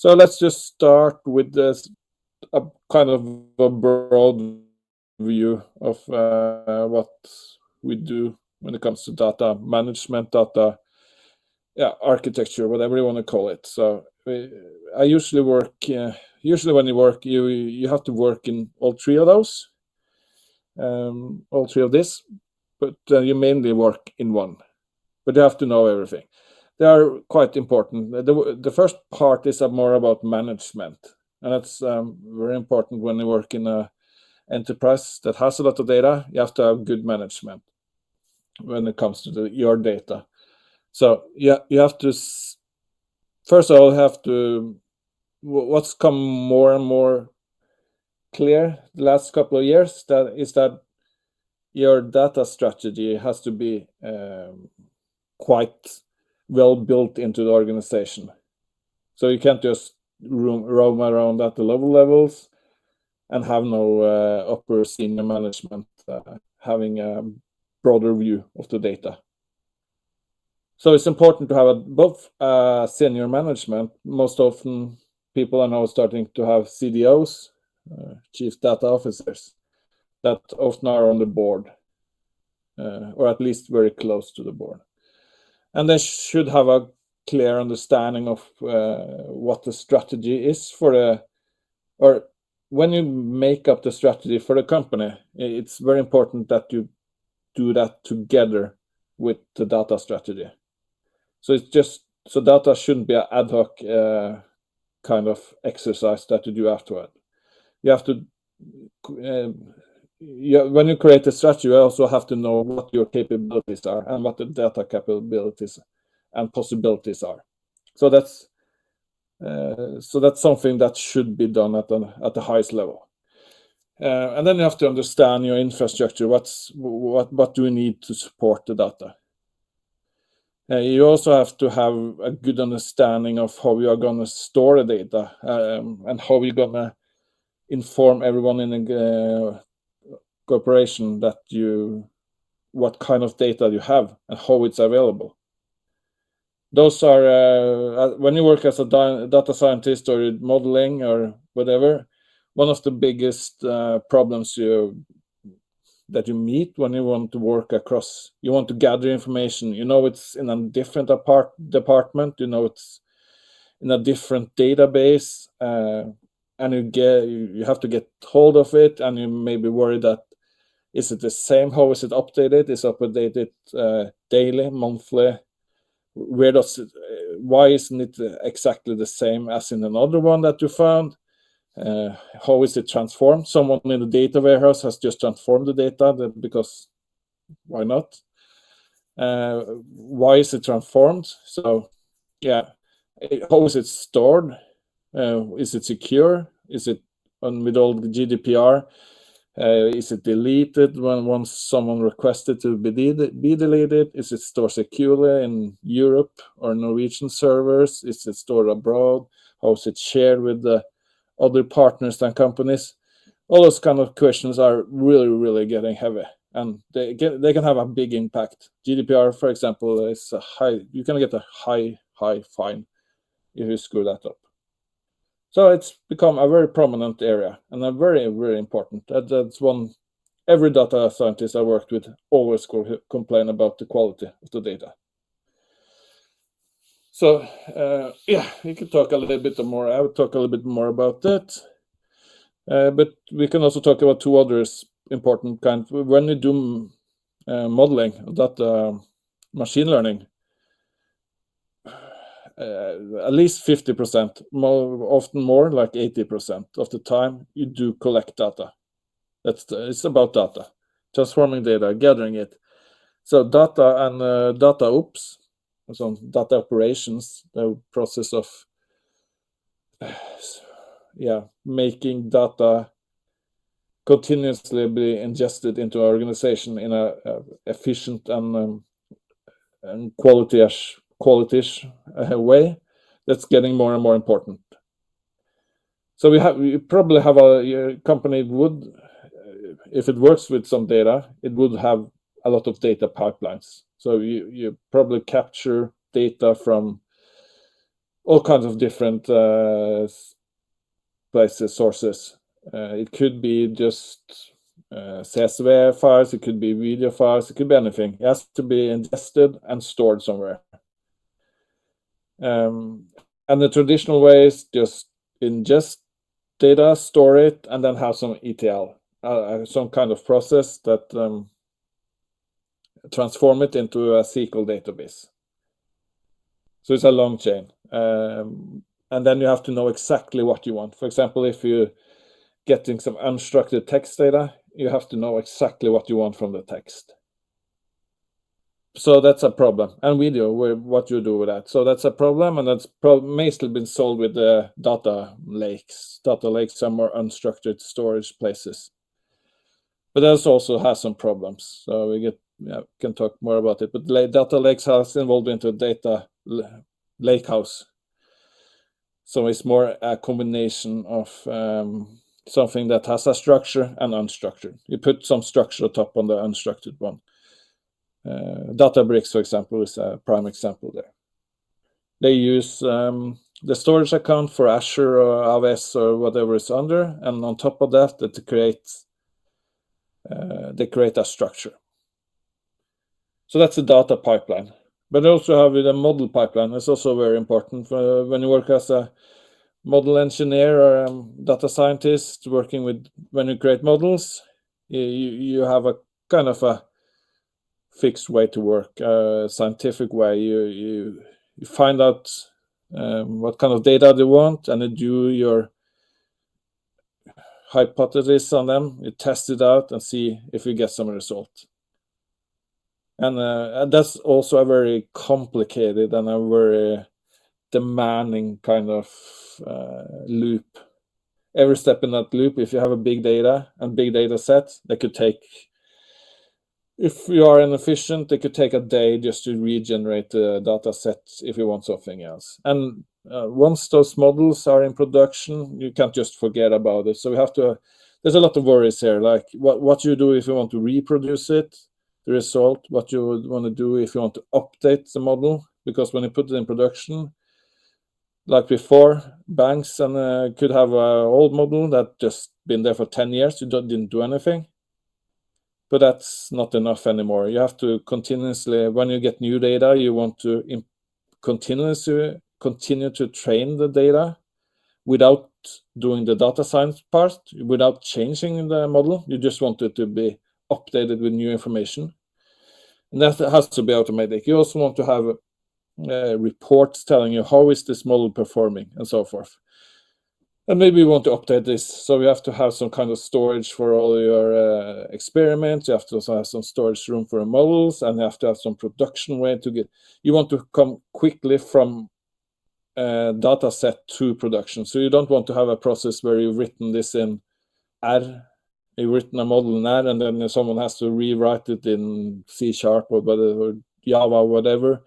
So let's just start with this a kind of a broad view of what we do when it comes to data management, data architecture, whatever you want to call it. So I usually work. Usually, when you work, you have to work in all three of those, all three of this, but you mainly work in one. But you have to know everything. They are quite important. The first part is more about management, and that's very important when you work in a enterprise that has a lot of data. You have to have good management when it comes to your data. So you have to first of all have to what's come more and more clear the last couple of years that your data strategy has to be quite well built into the organization. So you can't just roam around at the lower levels and have no upper senior management having a broader view of the data. So it's important to have both senior management. Most often people are now starting to have CDOs, chief data officers, that often are on the board, or at least very close to the board. And they should have a clear understanding of what the strategy is or when you make up the strategy for the company, it's very important that you do that together with the data strategy. So data shouldn't be an ad hoc kind of exercise that you do afterward. You have to, when you create a strategy, you also have to know what your capabilities are and what the data capabilities and possibilities are. So that's something that should be done at the highest level. And then you have to understand your infrastructure. What do you need to support the data? You also have to have a good understanding of how you are going to store the data and how you're going to inform everyone in the corporation that what kind of data you have and how it's available. Those are when you work as a data scientist or modeling or whatever, one of the biggest problems that you meet when you want to work across. You want to gather information. It's in a different department. It's in a different database, and you have to get hold of it, and you may be worried that is it the same? How is it updated? Is it updated daily, monthly? Why isn't it exactly the same as in another one that you found? How is it transformed? Someone in the data warehouse has just transformed the data because why not? Why is it transformed? So how is it stored? Is it secure? Is it with all the GDPR? Is it deleted once someone requested to be deleted? Is it stored securely in Europe or Norwegian servers? Is it stored abroad? How is it shared with the other partners and companies? All those kind of questions are really, really getting heavy, and they can have a big impact. GDPR, for example, is you can get a high fine if you screw that up. So it's become a very prominent area and a very, very important. That's one every data scientist I worked with always complain about the quality of the data. So we can talk a little bit more. I will talk a little bit more about that. But we can also talk about two others important kinds. When you do modeling, data machine learning, at least 50%, often more, like 80% of the time, you do collect data. It's about data, transforming data, gathering it. So data and data ops, so data operations, the process of making data continuously be ingested into an organization in a efficient and quality-ish way. That's getting more and more important. So you probably have your company would, if it works with some data, it would have a lot of data pipelines. So you probably capture data from all kinds of different places, sources. It could be just CSV files, it could be video files, it could be anything. It has to be ingested and stored somewhere. And the traditional way is just ingest data, store it, and then have some ETL, some kind of process that transform it into a SQL database. So it's a long chain. And then you have to know exactly what you want. For example, if you're getting some unstructured text data, you have to know exactly what you want from the text. So that's a problem. And video, what you do with that. So that's a problem, and that's mostly been solved with the data lakes. Data lakes are more unstructured storage places. But that also has some problems. So we can talk more about it. But data lakes has involved into data lakehouse. So it's more a combination of something that has a structure and unstructured. You put some structure top on the unstructured one. Databricks, for example, is a prime example there. They use the storage account for Azure or AWS or whatever is under, and on top of that, they create a structure. So that's a data pipeline. But also have the model pipeline. It's also very important when you work as a model engineer or data scientist working with, when you create models, you have a kind of a fixed way to work, a scientific way. You find out what kind of data they want, and you do your hypothesis on them. You test it out and see if you get some result. And that's also a very complicated and a very demanding kind of loop. Every step in that loop, if you have a big data and big data set, they could take, if you are inefficient, they could take a day just to regenerate the data set if you want something else. And once those models are in production, you can't just forget about it. So we have to, there's a lot of worries here, like what you do if you want to reproduce it, the result, what you would want to do if you want to update the model, because when you put it in production, like before, banks and could have an old model that just been there for 10 years, you didn't do anything. But that's not enough anymore. You have to continuously, when you get new data, you want to continue to train the data without doing the data science part, without changing the model. You just want it to be updated with new information. And that has to be automatic. You also want to have reports telling you how is this model performing and so forth. And maybe you want to update this, so you have to have some kind of storage for all your experiments. You have to also have some storage room for the models, and you have to have some production way to get. You want to come quickly from data set to production. So you don't want to have a process where you've written this in R, you've written a model in R, and then someone has to rewrite it in C# or Java or whatever,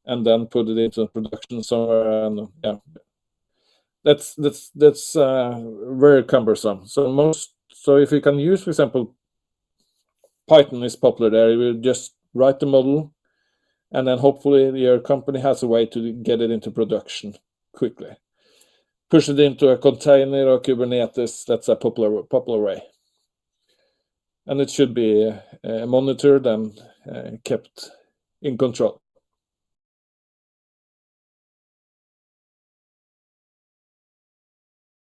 and then put it into production somewhere. And yeah, that's very cumbersome. So if you can use, for example, Python is popular there. You will just write the model, and then hopefully your company has a way to get it into production quickly. Push it into a container or Kubernetes. That's a popular way, and it should be monitored and kept in control.